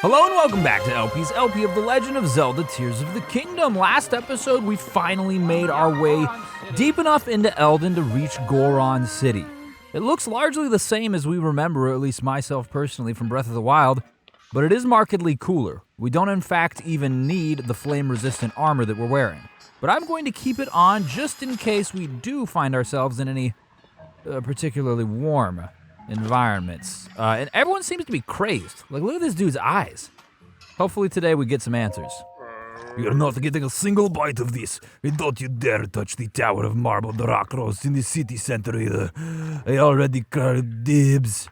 Hello and welcome back to LP's LP of the Legend of Zelda Tears of the Kingdom. Last episode, we finally made our way deep enough into Eldin to reach Goron City. It looks largely the same as we remember, at least myself personally, from Breath of the Wild, but it is markedly cooler. We don't in fact even need the flame-resistant armor that we're wearing. But I'm going to keep it on just in case we do find ourselves in any particularly warm environments. And everyone seems to be crazed. Like, look at this dude's eyes. Hopefully today we get some answers. You're not getting a single bite of this. And don't you dare touch the Tower of Marbled Rock Roast in the city center either. I already called dibs.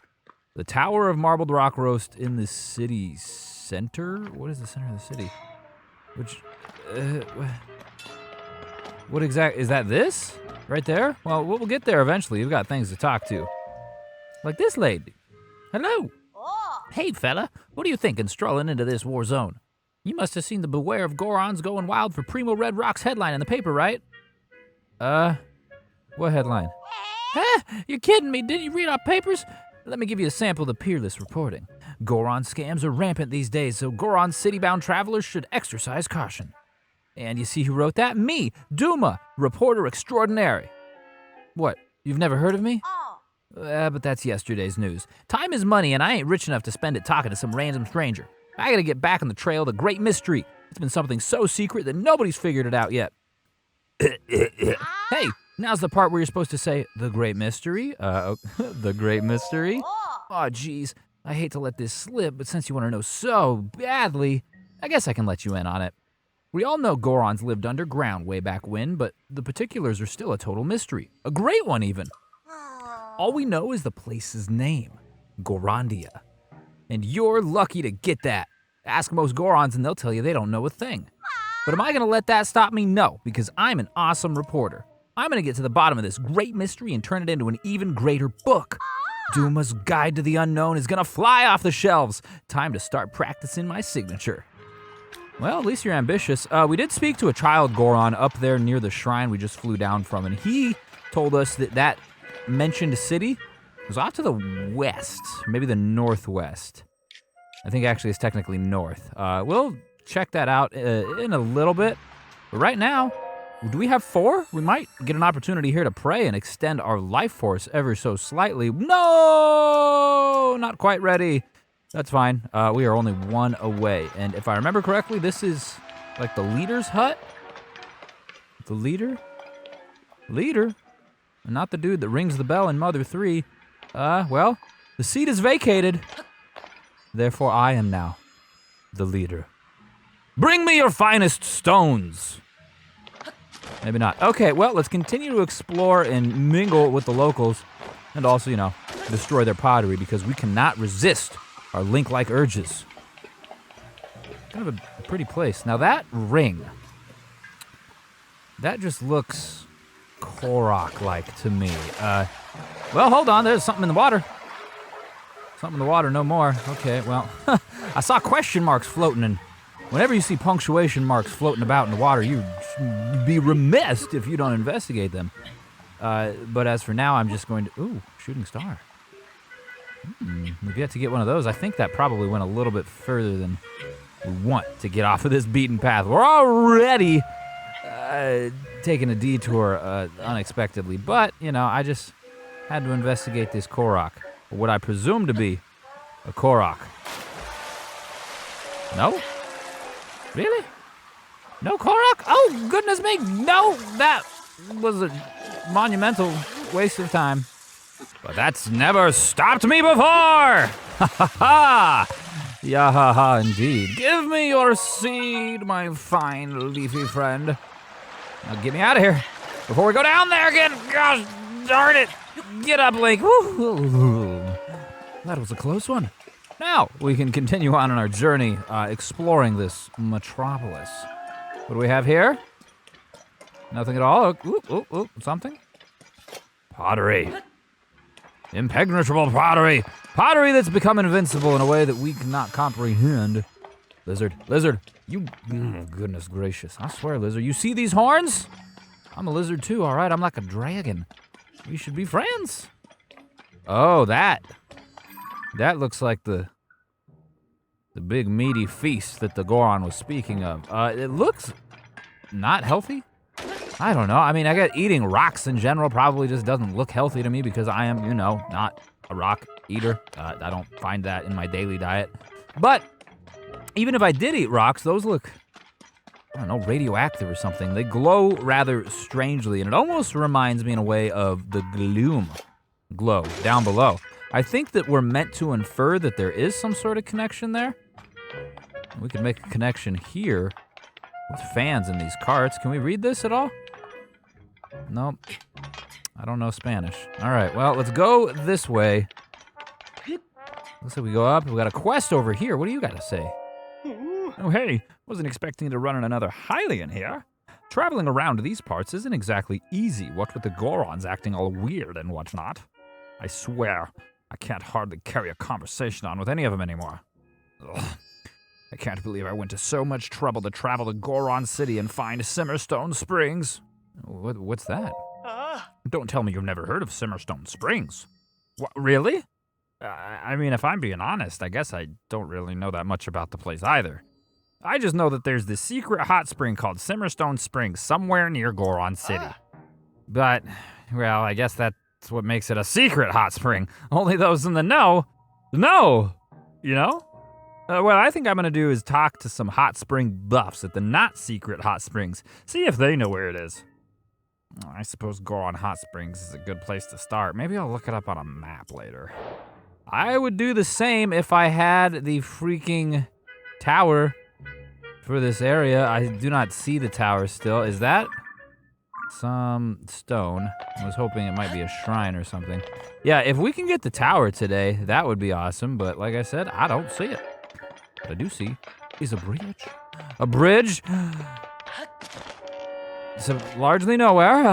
The Tower of Marbled Rock Roast in the city center? What is the center of the city? Which, what exact, is that this? Right there? Well, we'll get there eventually. We've got things to talk to. Like this lady. Hello. Hey, fella. What are you thinking strolling into this war zone? You must have seen the Beware of Gorons Going Wild for Primo Red Rock's headline in the paper, right? What headline? Huh? You're kidding me. Didn't you read our papers? Let me give you a sample of the peerless reporting. Goron scams are rampant these days, so Goron City-bound travelers should exercise caution. And you see who wrote that? Me, Duma, reporter extraordinary. What, you've never heard of me? But that's yesterday's news. Time is money, and I ain't rich enough to spend it talking to some random stranger. I gotta get back on the trail of the great mystery. It's been something so secret that nobody's figured it out yet. Hey, now's the part where you're supposed to say, the great mystery? The great mystery? Aw, geez, I hate to let this slip, but since you want to know so badly, I guess I can let you in on it. We all know Gorons lived underground way back when, but the particulars are still a total mystery. A great one, even. All we know is the place's name, Gorondia. And you're lucky to get that. Ask most Gorons and they'll tell you they don't know a thing. But am I gonna let that stop me? No, because I'm an awesome reporter. I'm gonna get to the bottom of this great mystery and turn it into an even greater book. Duma's Guide to the Unknown is gonna fly off the shelves. Time to start practicing my signature. Well, at least you're ambitious. We did speak to a child Goron up there near the shrine we just flew down from, and he told us that mentioned city was off to the west, maybe the northwest. I think actually it's technically north. We'll check that out in a little bit. But right now, do we have 4? We might get an opportunity here to pray and extend our life force ever so slightly. No, not quite ready. That's fine. We are only 1 away. And if I remember correctly, this is like the leader's hut. The leader? Leader? Not the dude that rings the bell in Mother 3. Well, the seat is vacated. Therefore, I am now the leader. Bring me your finest stones. Maybe not. Okay, well, let's continue to explore and mingle with the locals and also, destroy their pottery because we cannot resist our Link-like urges. Kind of a pretty place. Now that ring, that just looks Korok-like to me. Well, hold on, there's something in the water. Something in the water, no more. Okay, well, I saw question marks floating, and whenever you see punctuation marks floating about in the water, you'd be remiss if you don't investigate them. But as for now, I'm just going to... Ooh, shooting star. We've yet to get one of those. I think that probably went a little bit further than we want to get off of this beaten path. We're already taking a detour unexpectedly, but, I just had to investigate this Korok, or what I presume to be a Korok. No? Really? No Korok? Oh, goodness me, no! That was a monumental waste of time. But that's never stopped me before! Ha ha ha! Yeah ha ha indeed. Give me your seed, my fine leafy friend. Now get me out of here before we go down there again. Gosh darn it. Get up, Link. Woo. That was a close one. Now we can continue on our journey exploring this metropolis. What do we have here? Nothing at all. Ooh, something. Pottery. Impenetrable pottery. Pottery that's become invincible in a way that we cannot comprehend. Lizard. You, goodness gracious. I swear, lizard. You see these horns? I'm a lizard too, all right? I'm like a dragon. We should be friends. Oh, that looks like the big meaty feast that the Goron was speaking of. It looks not healthy. I don't know. I mean, I guess eating rocks in general probably just doesn't look healthy to me because I am, not a rock eater. I don't find that in my daily diet. But even if I did eat rocks, those look, I don't know, radioactive or something. They glow rather strangely, and it almost reminds me in a way of the gloom glow down below. I think that we're meant to infer that there is some sort of connection there. We could make a connection here with fans in these carts. Can we read this at all? Nope. I don't know Spanish. All right, well, let's go this way. Looks like we go up. We got a quest over here. What do you got to say? Oh, hey, wasn't expecting to run in another Hylian here. Traveling around these parts isn't exactly easy, what with the Gorons acting all weird and whatnot. I swear, I can't hardly carry a conversation on with any of them anymore. Ugh. I can't believe I went to so much trouble to travel to Goron City and find Simmerstone Springs. What's that? Don't tell me you've never heard of Simmerstone Springs. What, really? I mean, if I'm being honest, I guess I don't really know that much about the place either. I just know that there's this secret hot spring called Simmerstone Springs somewhere near Goron City. But, well, I guess that's what makes it a secret hot spring. Only those in the know, you know? What I think I'm going to do is talk to some hot spring buffs at the not secret hot springs, see if they know where it is. I suppose Goron Hot Springs is a good place to start. Maybe I'll look it up on a map later. I would do the same if I had the freaking tower for this area. I do not see the tower still. Is that some stone? I was hoping it might be a shrine or something. Yeah, if we can get the tower today, that would be awesome. But like I said, I don't see it. What I do see is a bridge. A bridge? So largely nowhere.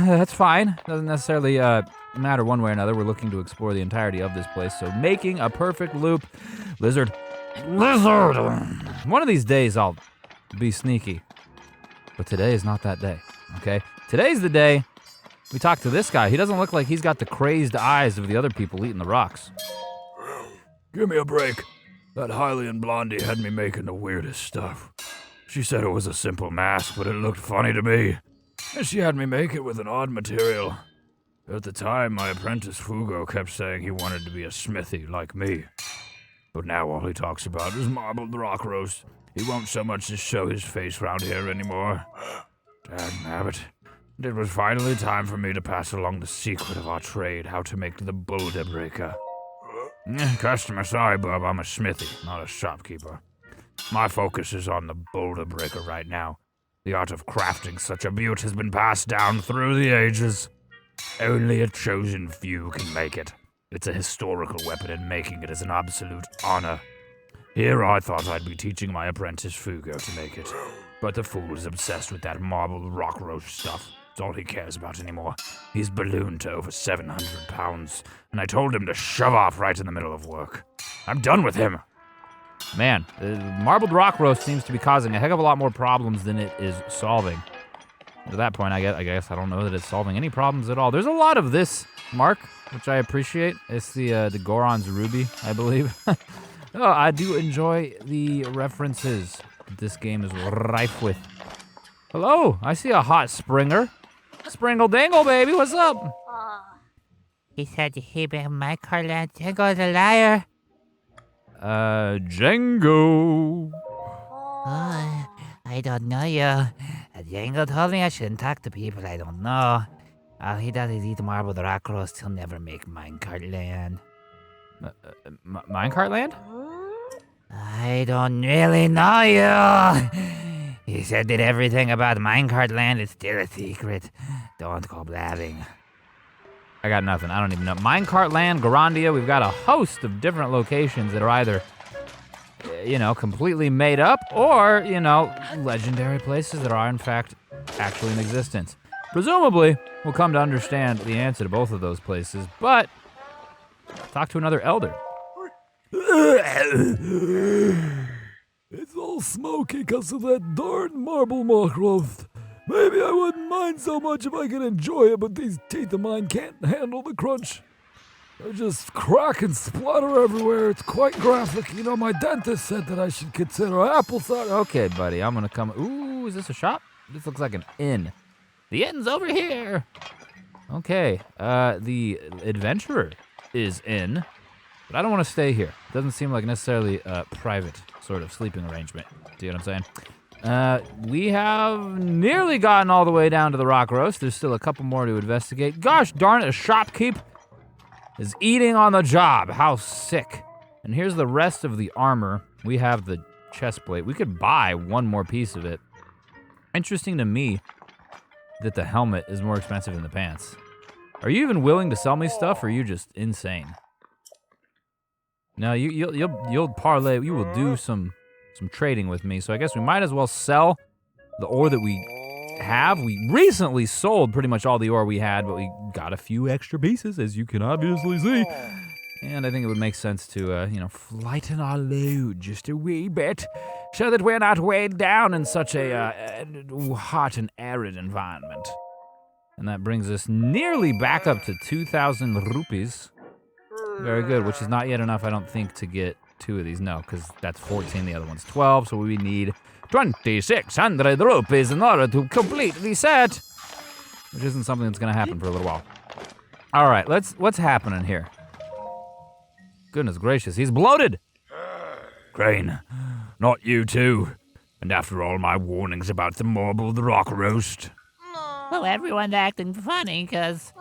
That's fine. Doesn't necessarily matter one way or another. We're looking to explore the entirety of this place. So making a perfect loop. Lizard. One of these days I'll be sneaky. But today is not that day, okay? Today's the day we talk to this guy. He doesn't look like he's got the crazed eyes of the other people eating the rocks. Give me a break. That Hylian blondie had me making the weirdest stuff. She said it was a simple mask, but it looked funny to me. And she had me make it with an odd material. At the time, my apprentice Fugo kept saying he wanted to be a smithy like me. But now all he talks about is marbled rock roast. He won't so much as show his face round here anymore. Dagnabbit. It was finally time for me to pass along the secret of our trade, how to make the boulder breaker. Customer, sorry, bub, I'm a smithy, not a shopkeeper. My focus is on the boulder breaker right now. The art of crafting such a beaut has been passed down through the ages. Only a chosen few can make it. It's a historical weapon, and making it is an absolute honor. Here I thought I'd be teaching my apprentice Fugo to make it, but the fool is obsessed with that marbled rock roast stuff. It's all he cares about anymore. He's ballooned to over 700 pounds, and I told him to shove off right in the middle of work. I'm done with him. Man, marbled rock roast seems to be causing a heck of a lot more problems than it is solving. At that point, I guess I don't know that it's solving any problems at all. There's a lot of this, Mark, which I appreciate. It's the Goron's Ruby, I believe. Oh, I do enjoy the references that this game is rife with. Hello, I see a hot springer. Springle dangle, baby, what's up? He said he be my Carland. Django the liar. Django. Oh, I don't know you. Django told me I shouldn't talk to people I don't know. All he does is eat marbled rock roast. He'll never make minecart land. Minecart Land? I don't really know you. He said that everything about minecart land is still a secret. Don't go blabbing. I got nothing. I don't even know. Minecart Land, Garandia, we've got a host of different locations that are either, completely made up or, legendary places that are, in fact, actually in existence. Presumably, we'll come to understand the answer to both of those places, but talk to another elder. It's all smoky because of that darn marble mock roast. Maybe I wouldn't mind so much if I could enjoy it, but these teeth of mine can't handle the crunch. I just crack and splatter everywhere. It's quite graphic. You know, my dentist said that I should consider apple cider. Okay, buddy, I'm gonna come. Ooh, is this a shop? This looks like an inn. The inn's over here. Okay, the adventurer is in, but I don't want to stay here. Doesn't seem like necessarily a private sort of sleeping arrangement. See what I'm saying? We have nearly gotten all the way down to the rock roast. There's still a couple more to investigate. Gosh darn it, a shopkeep is eating on the job. How sick. And here's the rest of the armor. We have the chest plate. We could buy one more piece of it. Interesting to me that the helmet is more expensive than the pants. Are you even willing to sell me stuff, or are you just insane? No, you'll parlay. You will do some trading with me. So I guess we might as well sell the ore that we have. We recently sold pretty much all the ore we had, but we got a few extra pieces, as you can obviously see. And I think it would make sense to, lighten our load just a wee bit, so that we're not weighed down in such a hot and arid environment. And that brings us nearly back up to 2,000 rupees. Very good, which is not yet enough, I don't think, to get 2 of these. No, because that's 14, the other one's 12, so we need 2,600 rupees in order to complete the set. Which isn't something that's gonna happen for a little while. All right, what's happening here? Goodness gracious, he's bloated. Crane, not you too. And after all my warnings about the marbled rock roast. Well, everyone's acting funny because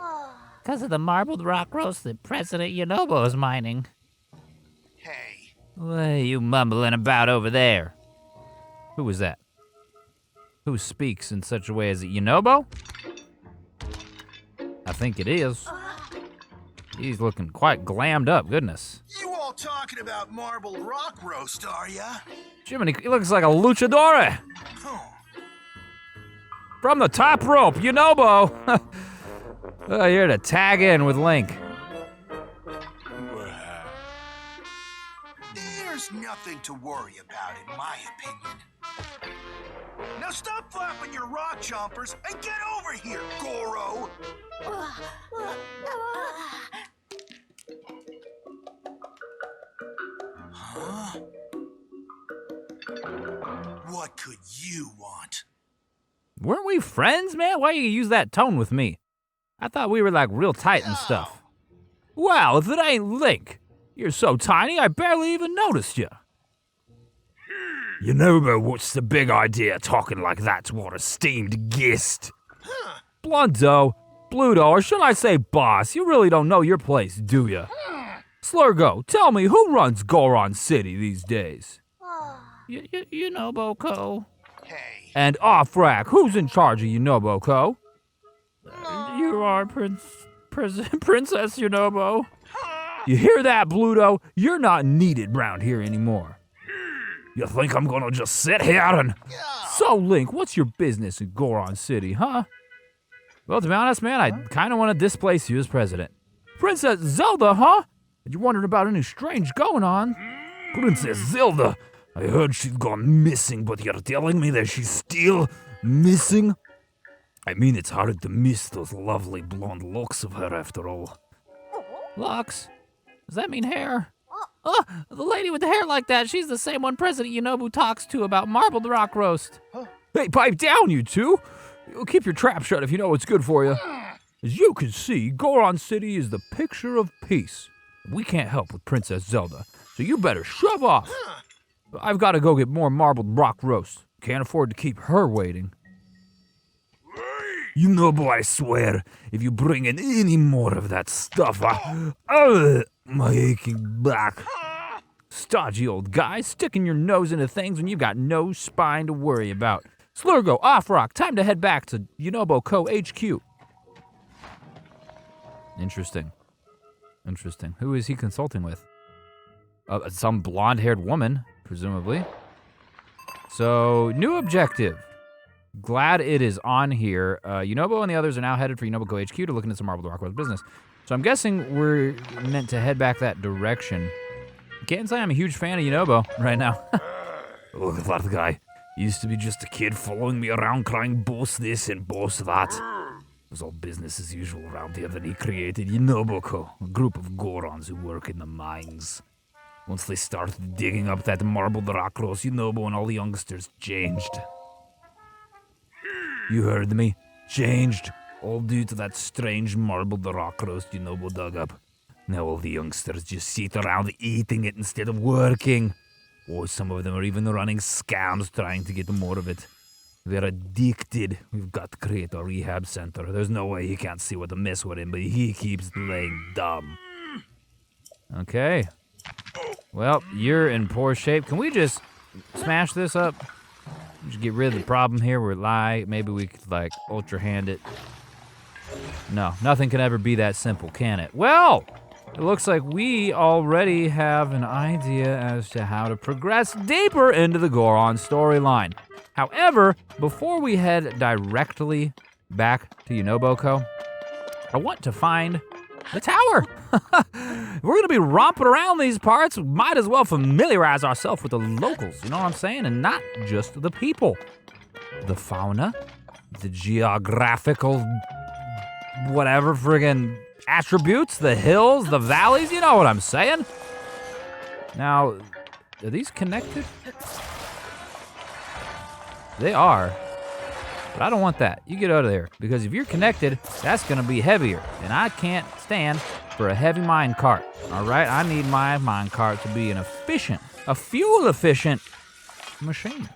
of the marbled rock roast that President Yunobo is mining. Hey. What are you mumbling about over there? Who was that? Who speaks in such a way as Yunobo? I think it is. He's looking quite glammed up, goodness. You all talking about marbled rock roast, are ya? Jiminy, he looks like a luchador. From the top rope, Yunobo. Here to tag in with Link. There's nothing to worry about, in my opinion. Now stop flapping your rock chompers and get over here, Goro! Huh? What could you want? Weren't we friends, man? Why you use that tone with me? I thought we were like real tight and stuff. Well, if it ain't Link, you're so tiny I barely even noticed you. Yunobo, what's the big idea talking like that to our esteemed guest? Blundo, Bluto, or should I say boss, you really don't know your place, do ya? Slurgo, tell me, who runs Goron City these days? Yunobo Co. Hey. And off-rack, who's in charge of Yunobo Co? You are Princess Yunobo. You hear that, Bluto? You're not needed round here anymore. You think I'm gonna just sit here and... So, Link, what's your business in Goron City, huh? Well, to be honest, man, I kind of want to displace you as president. Princess Zelda, huh? You wondering about any strange going on? Princess Zelda? I heard she's gone missing, but you're telling me that she's still missing? I mean, it's hard to miss those lovely blonde locks of her after all. Locks? Does that mean hair? Oh, the lady with the hair like that, she's the same one President Yunobo talks to about marbled rock roast. Hey, pipe down, you two! Keep your trap shut if you know what's good for you. As you can see, Goron City is the picture of peace. We can't help with Princess Zelda, so you better shove off. I've got to go get more marbled rock roast. Can't afford to keep her waiting. Yunobo, I swear, if you bring in any more of that stuff, my aching back. Stodgy old guy, sticking your nose into things when you've got no spine to worry about. Slurgo, off-rock, time to head back to Yunobo Co. HQ. Interesting. Who is he consulting with? Some blonde-haired woman, presumably. So, new objective. Glad it is on here. Yunobo and the others are now headed for Yunobo Co. HQ to look into some marbled rock roast business. So I'm guessing we're meant to head back that direction. Can't say I'm a huge fan of Yunobo right now. Look at that guy. He used to be just a kid following me around crying boss this and boss that. It was all business as usual around here. Then he created Yunobo, a group of Gorons who work in the mines. Once they started digging up that marbled rock rose, Yunobo and all the youngsters changed. You heard me. Changed. All due to that strange marbled rock roast Yunobo dug up. Now all the youngsters just sit around eating it instead of working. Or some of them are even running scams trying to get more of it. They're addicted. We've got to create a rehab center. There's no way he can't see what the mess we're in, but he keeps playing dumb. Okay. Well, you're in poor shape. Can we just smash this up? Just get rid of the problem here. Maybe we could, like, ultra hand it. No, nothing can ever be that simple, can it? Well, it looks like we already have an idea as to how to progress deeper into the Goron storyline. However, before we head directly back to Yunobo, I want to find the tower. We're going to be romping around these parts. Might as well familiarize ourselves with the locals, you know what I'm saying? And not just the people. The fauna, the geographical, whatever friggin' attributes, the hills, the valleys, you know what I'm saying? Now, are these connected? They are, but I don't want that. You get out of there, because if you're connected, that's gonna be heavier, and I can't stand for a heavy mine cart, all right? I need my mine cart to be a fuel-efficient machine.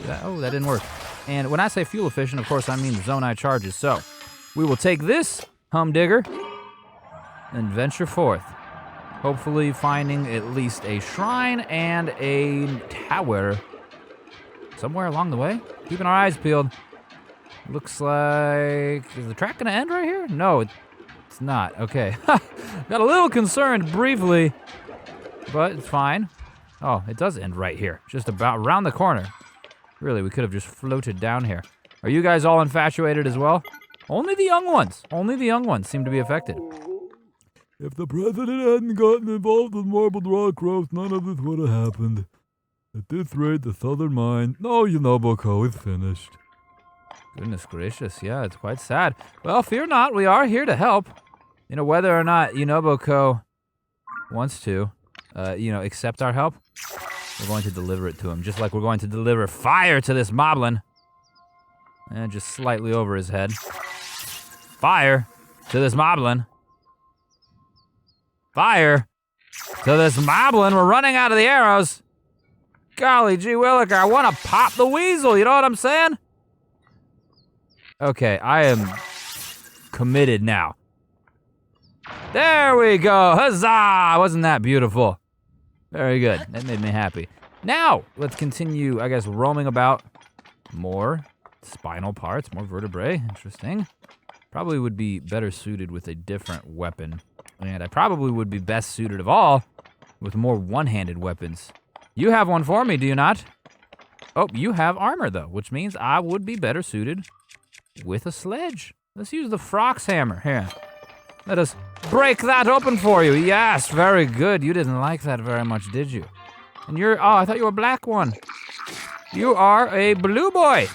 That didn't work. And when I say fuel efficient, of course, I mean the Zonai charges. So, we will take this humdinger and venture forth, hopefully finding at least a shrine and a tower somewhere along the way. Keeping our eyes peeled. Looks like... Is the track gonna end right here? No, it's not. Okay. Got a little concerned briefly, but it's fine. Oh, it does end right here. Just about around the corner. Really, we could have just floated down here. Are you guys all infatuated as well? Only the young ones seem to be affected. If the president hadn't gotten involved with marbled rock roast, none of this would have happened. At this rate, the southern mine... No, Yunobo is finished. Goodness gracious, yeah, it's quite sad. Well, fear not, we are here to help. You know, whether or not Yunobo wants to, accept our help, we're going to deliver it to him, just like we're going to deliver fire to this moblin. And just slightly over his head. Fire to this moblin. Fire to this moblin. We're running out of the arrows. Golly gee williker, I want to pop the weasel, you know what I'm saying? Okay, I am committed now. There we go, huzzah! Wasn't that beautiful? Very good, that made me happy. Now, let's continue, I guess, roaming about. More spinal parts, more vertebrae, interesting. Probably would be better suited with a different weapon. And I probably would be best suited of all with more one-handed weapons. You have one for me, do you not? Oh, you have armor, though, which means I would be better suited with a sledge. Let's use the Frox hammer. Here, let us break that open for you. Yes, very good. You didn't like that very much, did you? And oh, I thought you were a black one. You are a blue boy.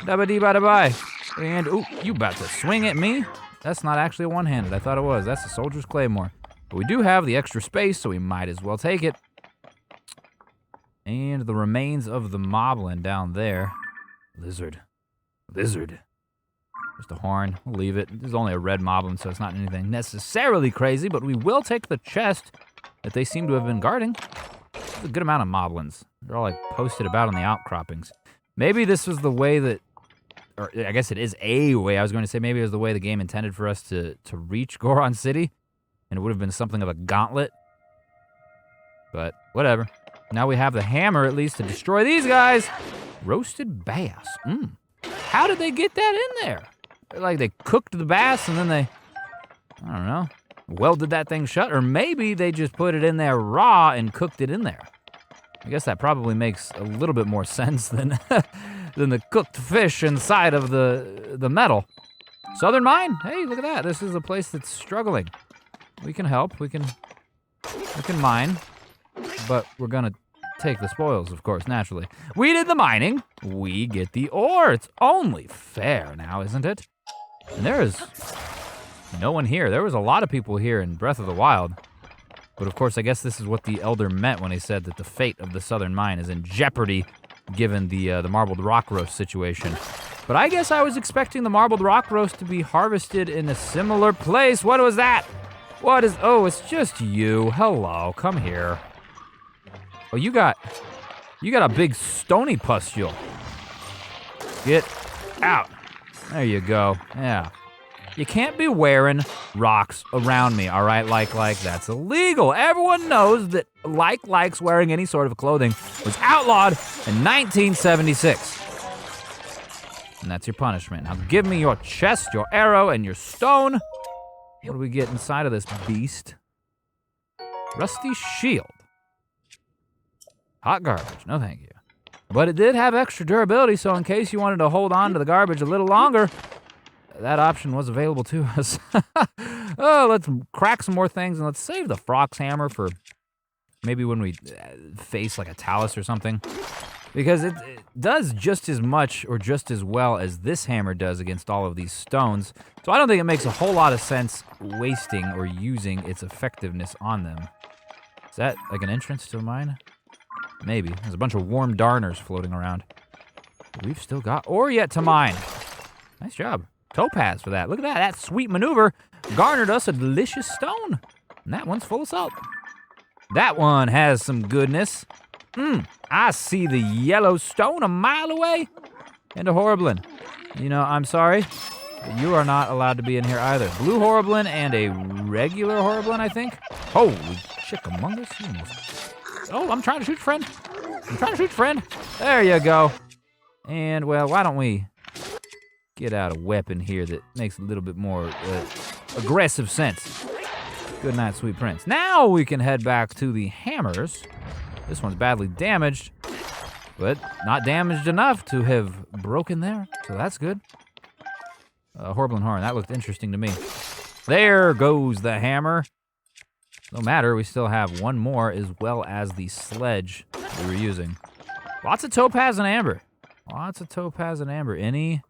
Dabba-dee-ba-da-bye. And, ooh, you about to swing at me? That's not actually a one-handed. I thought it was. That's a soldier's claymore. But we do have the extra space, so we might as well take it. And the remains of the moblin down there. Lizard. Just a horn. We'll leave it. There's only a red moblin, so it's not anything necessarily crazy, but we will take the chest that they seem to have been guarding. There's a good amount of moblins. They're all, like, posted about on the outcroppings. Maybe this was the way that, or I guess it is a way. I was going to say maybe it was the way the game intended for us to reach Goron City, and it would have been something of a gauntlet. But whatever. Now we have the hammer, at least, to destroy these guys. Roasted bass. How did they get that in there? Like, they cooked the bass and then they, I don't know, welded that thing shut? Or maybe they just put it in there raw and cooked it in there. I guess that probably makes a little bit more sense than than the cooked fish inside of the metal. Southern Mine? Hey, look at that. This is a place that's struggling. We can help. We can mine. But we're gonna take the spoils, of course, naturally. We did the mining. We get the ore. It's only fair now, isn't it? And there is no one here. There was a lot of people here in Breath of the Wild. But of course, I guess this is what the Elder meant when he said that the fate of the Southern Mine is in jeopardy given the marbled rock roast situation. But I guess I was expecting the marbled rock roast to be harvested in a similar place. What was that? What is, oh, it's just you. Hello, come here. Oh, you got a big stony pustule. Get out. There you go, yeah. You can't be wearing rocks around me, all right? Like that's illegal. Everyone knows that likes wearing any sort of clothing was outlawed in 1976. And that's your punishment. Now give me your chest, your arrow, and your stone. What do we get inside of this beast? Rusty shield. Hot garbage, no thank you. But it did have extra durability, so in case you wanted to hold on to the garbage a little longer, that option was available to us. Oh, let's crack some more things, and let's save the Fox Hammer for maybe when we face like a Talus or something. Because it does just as much or just as well as this hammer does against all of these stones. So I don't think it makes a whole lot of sense wasting or using its effectiveness on them. Is that like an entrance to a mine? Maybe. There's a bunch of warm darners floating around. But we've still got ore yet to mine. Nice job. Topaz for that. Look at that. That sweet maneuver garnered us a delicious stone. And that one's full of salt. That one has some goodness. I see the yellow stone a mile away. And a Horriblin. You know, I'm sorry, but you are not allowed to be in here either. Blue Horriblin and a regular Horriblin, I think. Holy chickamungus. Oh, I'm trying to shoot your friend. There you go. And, well, why don't we get out a weapon here that makes a little bit more aggressive sense. Good night, sweet prince. Now we can head back to the hammers. This one's badly damaged, but not damaged enough to have broken there, so that's good. Horriblin Horn, that looked interesting to me. There goes the hammer. No matter, we still have one more as well as the sledge we were using. Lots of topaz and amber. Any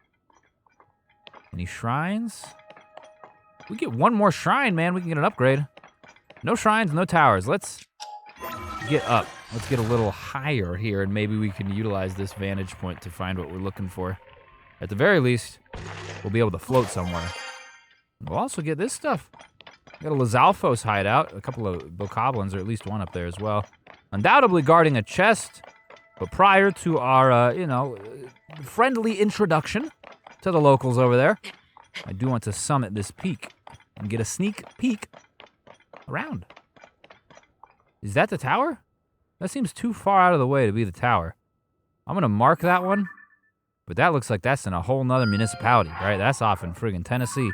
shrines? We get one more shrine, man. We can get an upgrade. No shrines, no towers. Let's get up. Let's get a little higher here, and maybe we can utilize this vantage point to find what we're looking for. At the very least, we'll be able to float somewhere. We'll also get this stuff. We got a Lizalfos hideout, a couple of bokoblins, or at least one up there as well. Undoubtedly guarding a chest, but prior to our, friendly introduction to the locals over there, I do want to summit this peak and get a sneak peek around. Is that the tower? That seems too far out of the way to be the tower. I'm gonna mark that one, but that looks like that's in a whole nother municipality, right? That's off in friggin' Tennessee.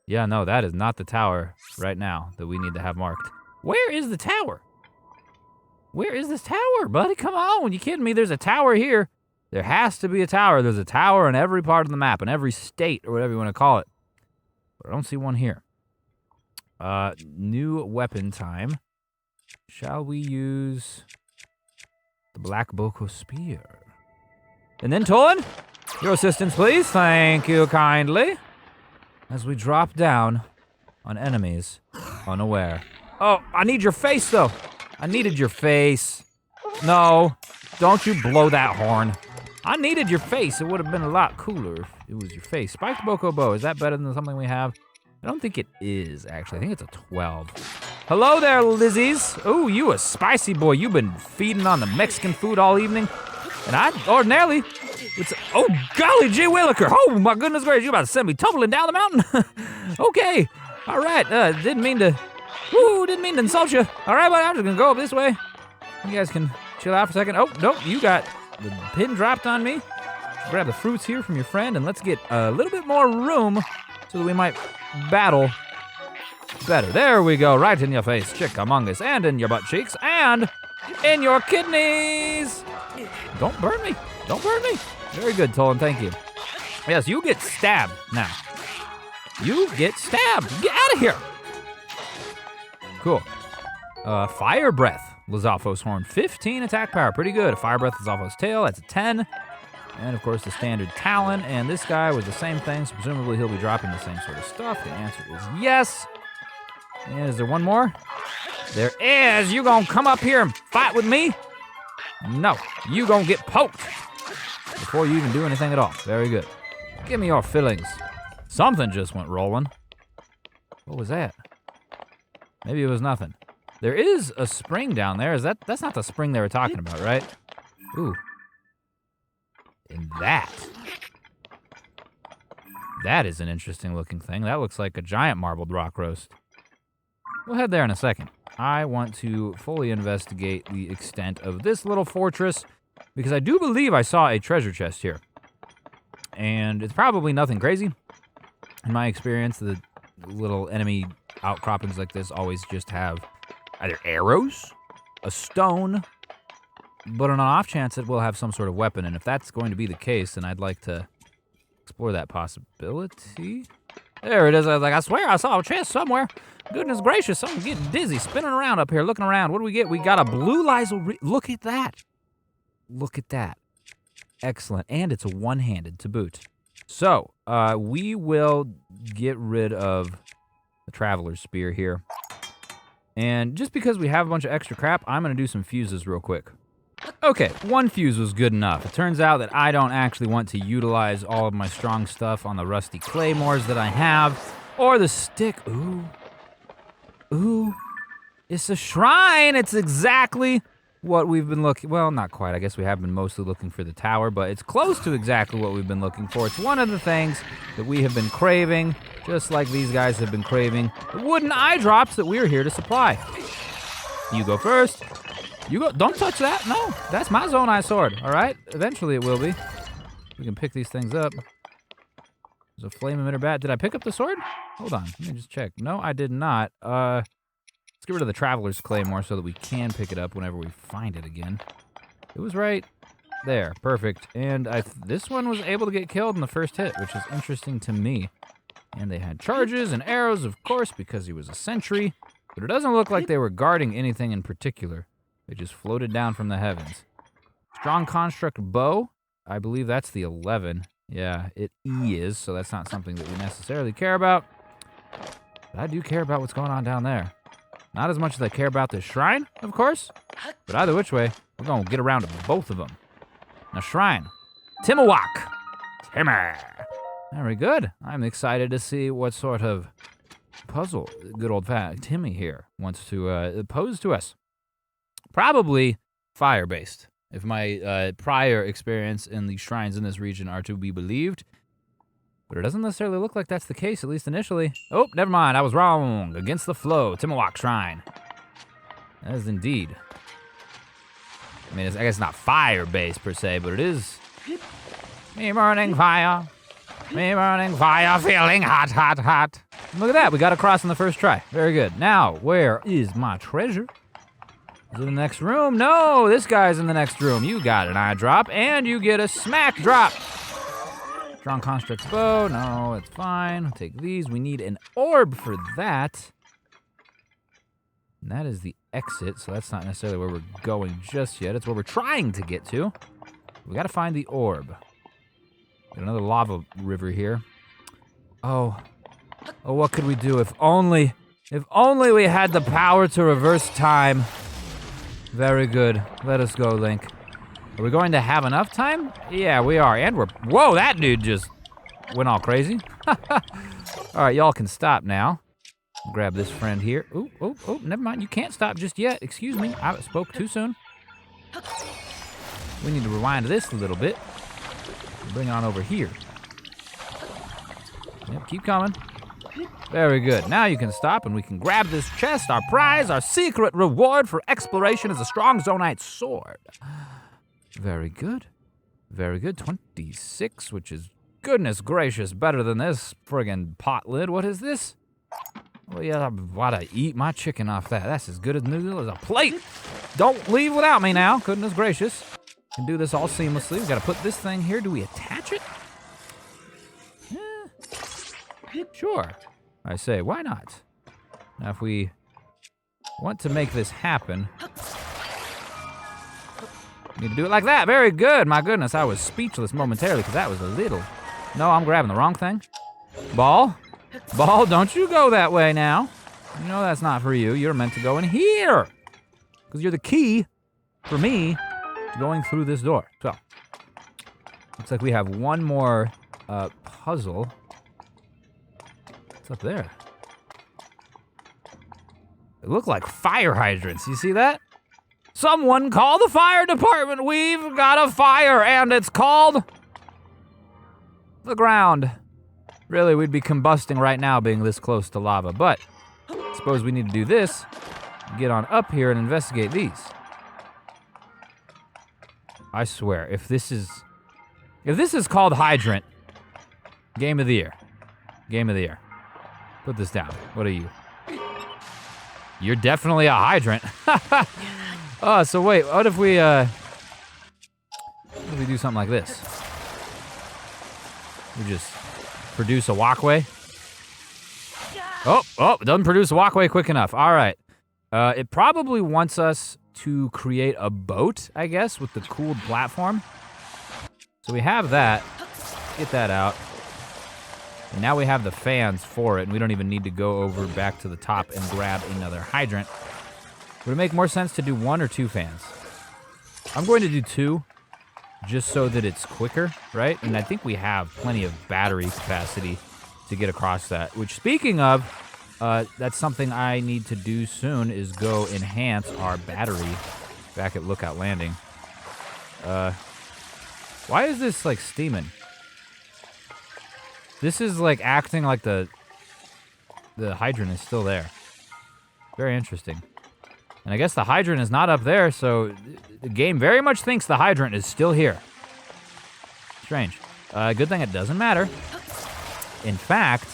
Yeah, no, that is not the tower right now that we need to have marked. Where is the tower? Where is this tower, buddy? Come on, you kidding me? There's a tower here. There has to be a tower. There's a tower in every part of the map, in every state, or whatever you want to call it. But I don't see one here. New weapon time. Shall we use the Black Boko Spear? And then, Tolan, your assistance, please. Thank you kindly. As we drop down on enemies unaware. Oh, I need your face, though. I needed your face. No, don't you blow that horn. I needed your face. It would have been a lot cooler if it was your face. Spiked Boko Bow, is that better than something we have? I don't think it is, actually. I think it's a 12. Hello there, Lizzies. Oh, you a spicy boy. You've been feeding on the Mexican food all evening. And I ordinarily, oh, golly gee williker. Oh, my goodness gracious, you about to send me tumbling down the mountain? Okay, all right. Didn't mean to insult you. All right, but I'm just going to go up this way. You guys can chill out for a second. Oh, nope, you got the pin dropped on me. Grab the fruits here from your friend, and let's get a little bit more room so that we might battle better. There we go, right in your face, chickamungus, and in your butt cheeks, and in your kidneys. Don't burn me. Don't burn me. Very good, Tolan, thank you. Yes, you get stabbed now. You get stabbed. Get out of here. Cool. Fire Breath, Lizalfos Horn, 15 attack power, pretty good. Fire Breath, Lizalfos Tail, that's a 10. And, of course, the standard Talon. And this guy was the same thing, so presumably he'll be dropping the same sort of stuff. The answer is yes. And is there one more? There is. You gonna come up here and fight with me? No. You gonna get poked before you even do anything at all. Very good. Give me your fillings. Something just went rolling. What was that? Maybe it was nothing. There is a spring down there. That's not the spring they were talking about, right? Ooh. And that is an interesting looking thing. That looks like a giant marbled rock roast. We'll head there in a second. I want to fully investigate the extent of this little fortress because I do believe I saw a treasure chest here. And it's probably nothing crazy. In my experience, the little enemy outcroppings like this always just have either arrows, a stone, but on an off chance it will have some sort of weapon. And if that's going to be the case, then I'd like to explore that possibility. There it is. I was like, I swear I saw a chest somewhere. Goodness gracious, I'm getting dizzy, spinning around up here, looking around. What do we get? We got a blue Lysol. Look at that. Look at that. Excellent. And it's a one-handed to boot. So, we will get rid of the Traveler's Spear here. And just because we have a bunch of extra crap, I'm going to do some fuses real quick. Okay, one fuse was good enough. It turns out that I don't actually want to utilize all of my strong stuff on the rusty claymores that I have, or the stick. Ooh, it's a shrine. It's exactly what we've been looking, well, not quite. I guess we have been mostly looking for the tower, but it's close to exactly what we've been looking for. It's one of the things that we have been craving, just like these guys have been craving the wooden eye drops that we're here to supply. You go first. You go, don't touch that. No, that's my zone eye sword, all right? Eventually it will be. We can pick these things up. There's a flame emitter bat. Did I pick up the sword? Hold on, let me just check. No, I did not. Let's get rid of the Traveler's Claymore so that we can pick it up whenever we find it again. It was right there, perfect. And this one was able to get killed in the first hit, which is interesting to me. And they had charges and arrows, of course, because he was a sentry. But it doesn't look like they were guarding anything in particular. They just floated down from the heavens. Strong Construct Bow. I believe that's the 11. Yeah, it is, so that's not something that we necessarily care about. But I do care about what's going on down there. Not as much as I care about this shrine, of course. But either which way, we're going to get around to both of them. Now, shrine. Timawak. Timmer. Very good. I'm excited to see what sort of puzzle good old Timmy here wants to pose to us. Probably fire-based, if my prior experience in the shrines in this region are to be believed. But it doesn't necessarily look like that's the case, at least initially. Oh, never mind, I was wrong. Against the flow, Timawak Shrine. That is indeed. I mean, I guess it's not fire-based per se, but it is. Me burning fire, feeling hot, hot, hot. Look at that, we got across in the first try. Very good. Now, where is my treasure? Is it in the next room? No, this guy's in the next room. You got an eye drop, and you get a smack drop. Strong Construct Bow. No, it's fine. I'll take these. We need an orb for that. And that is the exit, so that's not necessarily where we're going just yet. It's where we're trying to get to. We got to find the orb. Got another lava river here. Oh, what could we do if only we had the power to reverse time. Very good. Let us go, Link. Are we going to have enough time? Yeah, we are. And whoa, that dude just went all crazy. All right, y'all can stop now. Grab this friend here. Oh, never mind. You can't stop just yet. Excuse me. I spoke too soon. We need to rewind this a little bit. Bring it on over here. Yep, keep coming. Very good. Now you can stop and we can grab this chest, our prize, our secret reward for exploration is a strong Zonite sword. Very good. Very good. 26, which is, goodness gracious, better than this friggin' pot lid. What is this? Well, yeah, I want to eat my chicken off that. That's as good as new as a plate. Don't leave without me now. Goodness gracious. Can do this all seamlessly. We got to put this thing here. Do we attach it? Sure. I say, why not? Now, if we want to make this happen, Need to do it like that. Very good. My goodness, I was speechless momentarily because that was a little... No, I'm grabbing the wrong thing. Ball. Ball, don't you go that way now. You know that's not for you. You're meant to go in here. Because you're the key for me going through this door. So, looks like we have one more puzzle. What's up there? They look like fire hydrants. You see that? Someone call the fire department. We've got a fire, and it's called the ground. Really, we'd be combusting right now being this close to lava, but suppose we need to do this, get on up here and investigate these. I swear, if this is called hydrant, game of the year. Game of the year. Put this down. What are you? You're definitely a hydrant. Oh, so wait, what if we do something like this? We just produce a walkway. Oh, it doesn't produce a walkway quick enough. All right. It probably wants us to create a boat, I guess, with the cooled platform. So we have that. Get that out. And now we have the fans for it, and we don't even need to go over back to the top and grab another hydrant. Would it make more sense to do 1 or 2 fans? I'm going to do 2, just so that it's quicker, right? And I think we have plenty of battery capacity to get across that. Which, speaking of, that's something I need to do soon, is go enhance our battery back at Lookout Landing. Why is this, like, steaming? This is, like, acting like the hydrant is still there. Very interesting. And I guess the hydrant is not up there, so the game very much thinks the hydrant is still here. Strange. Good thing it doesn't matter. In fact,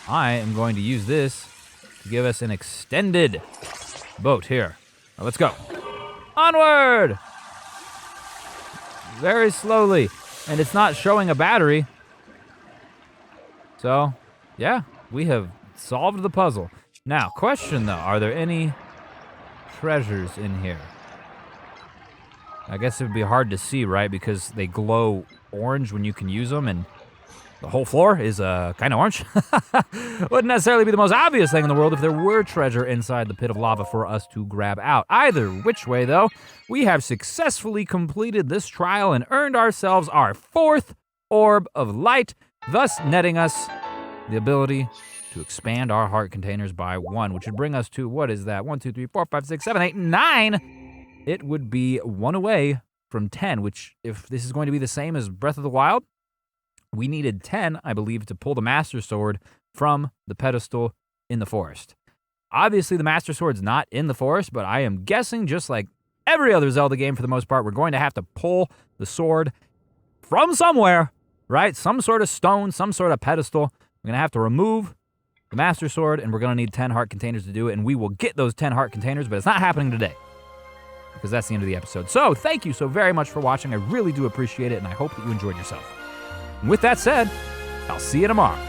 I am going to use this to give us an extended boat here. Now, let's go. Onward! Very slowly. And it's not showing a battery. So, yeah, we have solved the puzzle. Now, question though, are there any treasures in here? I guess it would be hard to see, right? Because they glow orange when you can use them, and the whole floor is kind of orange. Wouldn't necessarily be the most obvious thing in the world if there were treasure inside the pit of lava for us to grab out. Either which way, though, we have successfully completed this trial and earned ourselves our 4th orb of light, thus netting us the ability to expand our heart containers by 1, which would bring us to, what is that? 1, 2, 3, 4, 5, 6, 7, 8, 9. It would be 1 away from 10, which, if this is going to be the same as Breath of the Wild, we needed 10, I believe, to pull the Master Sword from the pedestal in the forest. Obviously, the Master Sword's not in the forest, but I am guessing, just like every other Zelda game for the most part, we're going to have to pull the sword from somewhere, right? Some sort of stone, some sort of pedestal. We're going to have to remove the Master Sword, and we're going to need 10 heart containers to do it, and we will get those 10 heart containers, but it's not happening today, because that's the end of the episode. So, thank you so very much for watching. I really do appreciate it, and I hope that you enjoyed yourself. And with that said, I'll see you tomorrow.